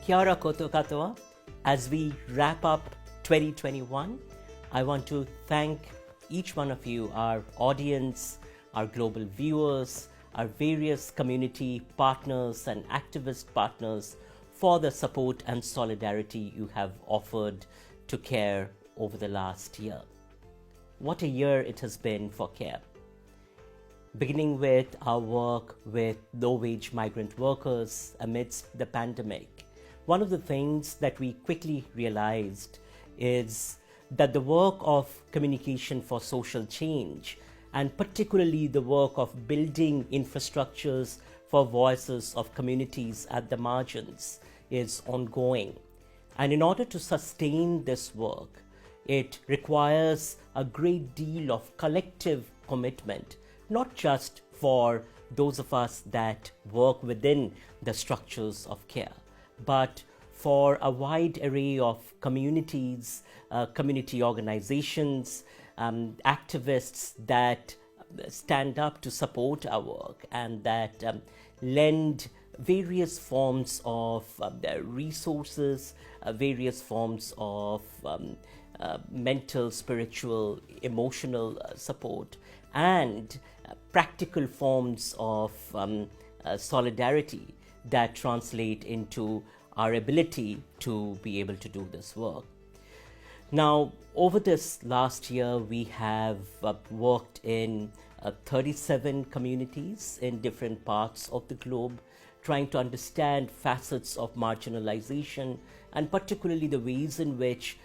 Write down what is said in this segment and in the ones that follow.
Kia ora koto katoa. As we wrap up 2021, I want to thank each one of you, our audience, our global viewers, our various community partners and activist partners for the support and solidarity you have offered to CARE over the last year. What a year it has been for CARE. Beginning with our work with low-wage migrant workers amidst the pandemic, one of the things that we quickly realized is that the work of communication for social change, and particularly the work of building infrastructures for voices of communities at the margins, is ongoing. And in order to sustain this work, it requires a great deal of collective commitment, not just for those of us that work within the structures of CARE, but for a wide array of communities, community organizations, activists that stand up to support our work and that lend various forms of their resources, various forms of mental, spiritual, emotional support, and practical forms of solidarity that translate into our ability to be able to do this work. Now, over this last year, we have worked in 37 communities in different parts of the globe, trying to understand facets of marginalization and particularly the ways in which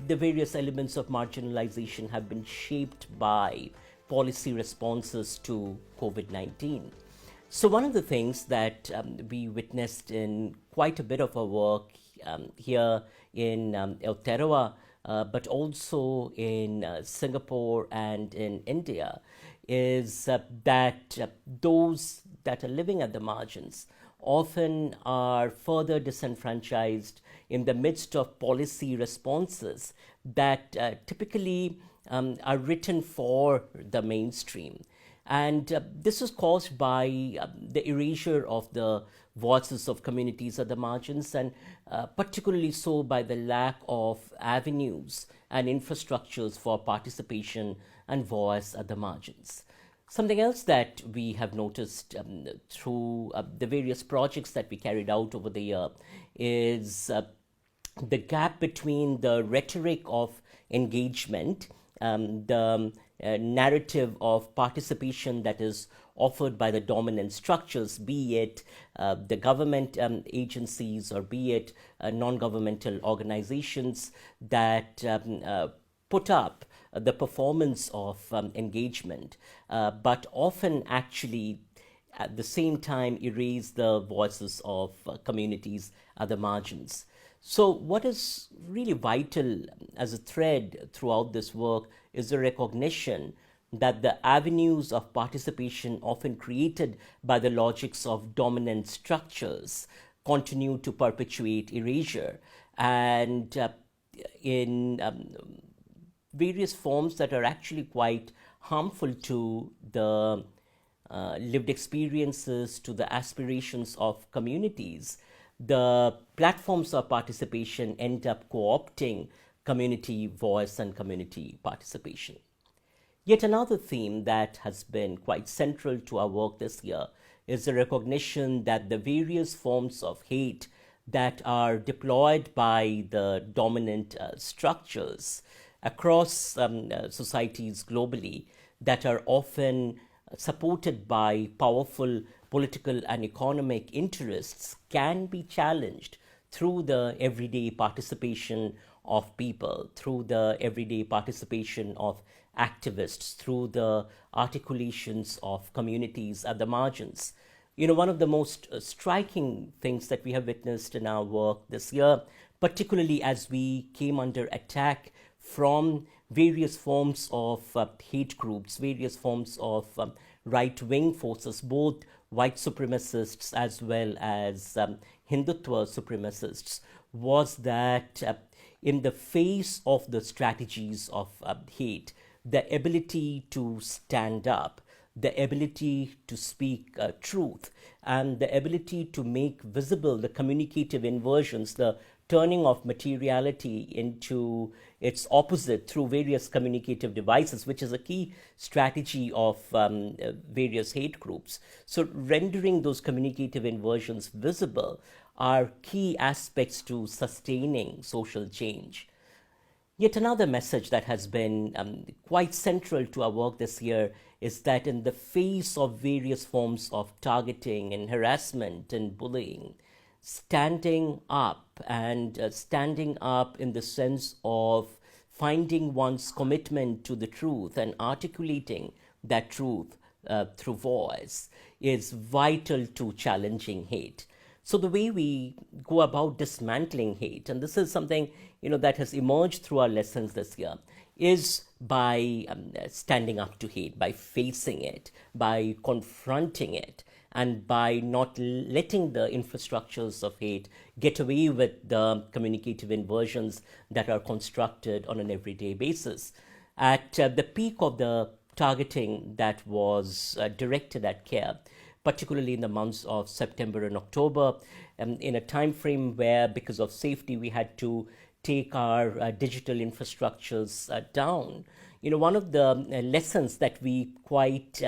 the various elements of marginalization have been shaped by policy responses to COVID-19. So one of the things that we witnessed in quite a bit of our work here in Aotearoa, but also in Singapore and in India, is that those that are living at the margins often are further disenfranchised in the midst of policy responses that typically are written for the mainstream. And this is caused by the erasure of the voices of communities at the margins, and particularly so by the lack of avenues and infrastructures for participation and voice at the margins. Something else that we have noticed through the various projects that we carried out over the year is the gap between the rhetoric of engagement, the narrative of participation that is offered by the dominant structures, be it the government agencies or be it non-governmental organizations that put up the performance of engagement, but often actually at the same time erase the voices of communities at the margins. So what is really vital as a thread throughout this work is the recognition that the avenues of participation often created by the logics of dominant structures continue to perpetuate erasure, and in various forms that are actually quite harmful to the lived experiences, to the aspirations of communities. The platforms of participation end up co-opting community voice and community participation. Yet another theme that has been quite central to our work this year is the recognition that the various forms of hate that are deployed by the dominant structures across societies globally, that are often supported by powerful political and economic interests, can be challenged through the everyday participation of people, through the everyday participation of activists, through the articulations of communities at the margins. You know, one of the most striking things that we have witnessed in our work this year, particularly as we came under attack from various forms of hate groups, various forms of right-wing forces, both white supremacists as well as Hindutva supremacists, was that in the face of the strategies of hate, the ability to stand up, the ability to speak truth, and the ability to make visible the communicative inversions, the turning of materiality into its opposite through various communicative devices, which is a key strategy of various hate groups. So, rendering those communicative inversions visible are key aspects to sustaining social change. Yet another message that has been quite central to our work this year is that in the face of various forms of targeting and harassment and bullying, standing up and standing up in the sense of finding one's commitment to the truth and articulating that truth through voice is vital to challenging hate. So the way we go about dismantling hate, and this is something that has emerged through our lessons this year, is by standing up to hate, by facing it, by confronting it, and by not letting the infrastructures of hate get away with the communicative inversions that are constructed on an everyday basis. At the peak of the targeting that was directed at care, particularly in the months of September and October, in a time frame where, because of safety, we had to take our digital infrastructures down. One of the lessons that we quite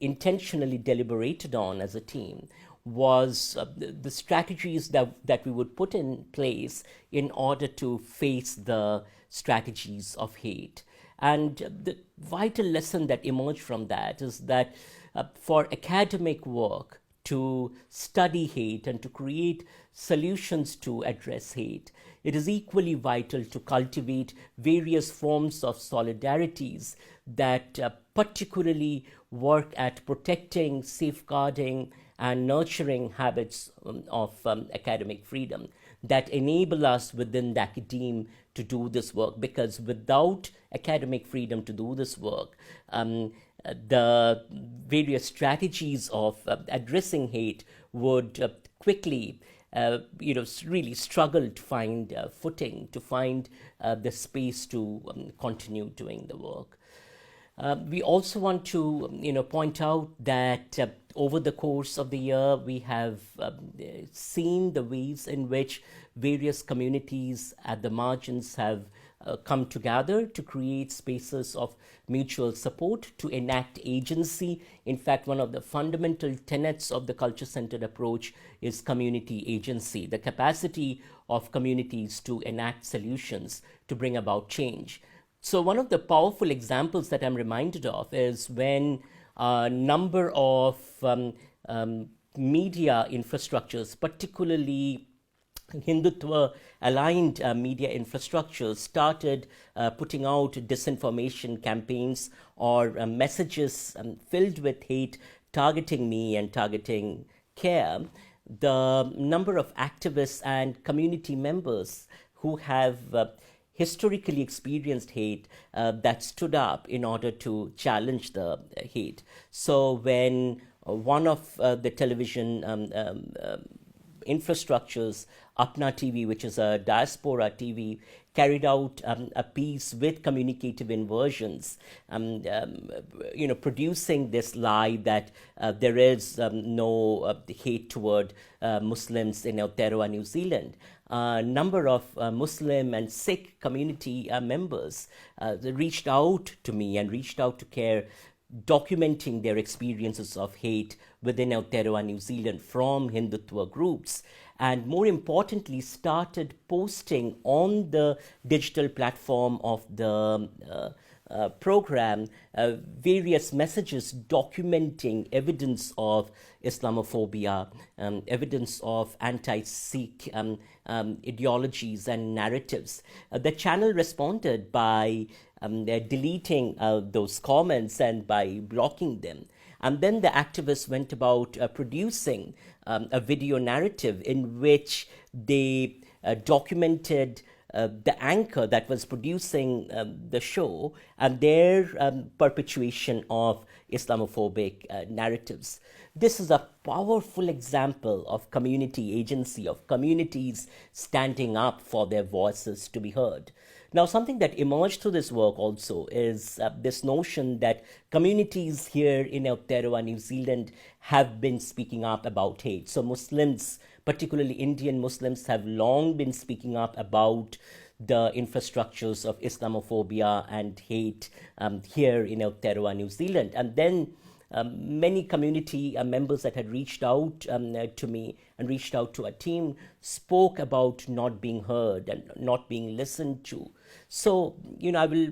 intentionally deliberated on as a team was the strategies that we would put in place in order to face the strategies of hate. And the vital lesson that emerged from that is that for academic work to study hate and to create solutions to address hate, it is equally vital to cultivate various forms of solidarities that particularly work at protecting, safeguarding, and nurturing habits of academic freedom that enable us within the academe to do this work. Because without academic freedom to do this work, the various strategies of addressing hate would quickly really struggle to find footing, to find the space to continue doing the work. We also want to point out that over the course of the year, we have seen the ways in which various communities at the margins have come together to create spaces of mutual support, to enact agency. In fact, one of the fundamental tenets of the culture-centered approach is community agency, the capacity of communities to enact solutions to bring about change. So one of the powerful examples that I'm reminded of is when a number of media infrastructures, particularly Hindutva-aligned media infrastructures, started putting out disinformation campaigns or messages filled with hate, targeting me and targeting CARE. The number of activists and community members who have historically experienced hate that stood up in order to challenge the hate. So when one of the television infrastructures, Apna TV, which is a diaspora TV, carried out a piece with communicative inversions, producing this lie that there is no hate toward Muslims in Aotearoa, New Zealand. A number of Muslim and Sikh community members reached out to me and reached out to CARE, documenting their experiences of hate within Aotearoa, New Zealand from Hindutva groups, and more importantly, started posting on the digital platform of the program various messages documenting evidence of Islamophobia, evidence of anti-Sikh ideologies and narratives. The channel responded by deleting those comments and by blocking them. And then the activists went about producing a video narrative in which they documented the anchor that was producing the show and their perpetuation of Islamophobic narratives. This is a powerful example of community agency, of communities standing up for their voices to be heard. Now, something that emerged through this work also is this notion that communities here in Aotearoa, New Zealand, have been speaking up about hate. So Muslims, particularly Indian Muslims, have long been speaking up about the infrastructures of Islamophobia and hate here in Aotearoa, New Zealand. And then many community members that had reached out to me and reached out to our team spoke about not being heard and not being listened to. So, I will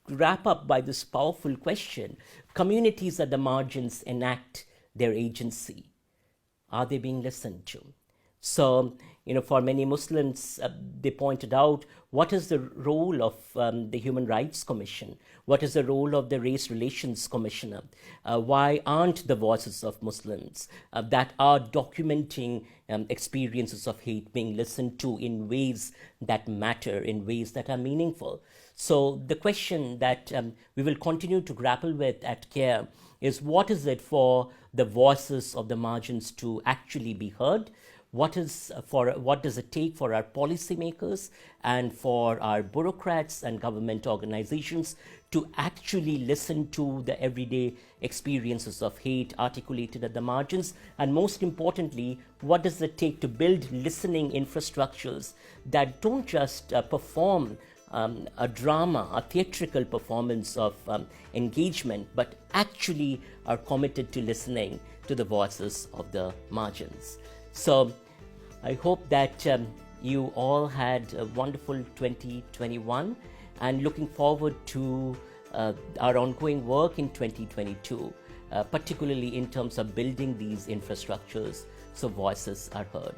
wrap up by this powerful question. Communities at the margins enact their agency. Are they being listened to? So, for many Muslims, they pointed out, what is the role of the Human Rights Commission? What is the role of the Race Relations Commissioner? Why aren't the voices of Muslims that are documenting experiences of hate being listened to in ways that matter, in ways that are meaningful? So the question that we will continue to grapple with at CARE is, what is it for the voices of the margins to actually be heard? What does it take for our policymakers and for our bureaucrats and government organizations to actually listen to the everyday experiences of hate articulated at the margins? And most importantly, what does it take to build listening infrastructures that don't just perform a drama, a theatrical performance of engagement, but actually are committed to listening to the voices of the margins? So I hope that you all had a wonderful 2021, and looking forward to our ongoing work in 2022, particularly in terms of building these infrastructures so voices are heard.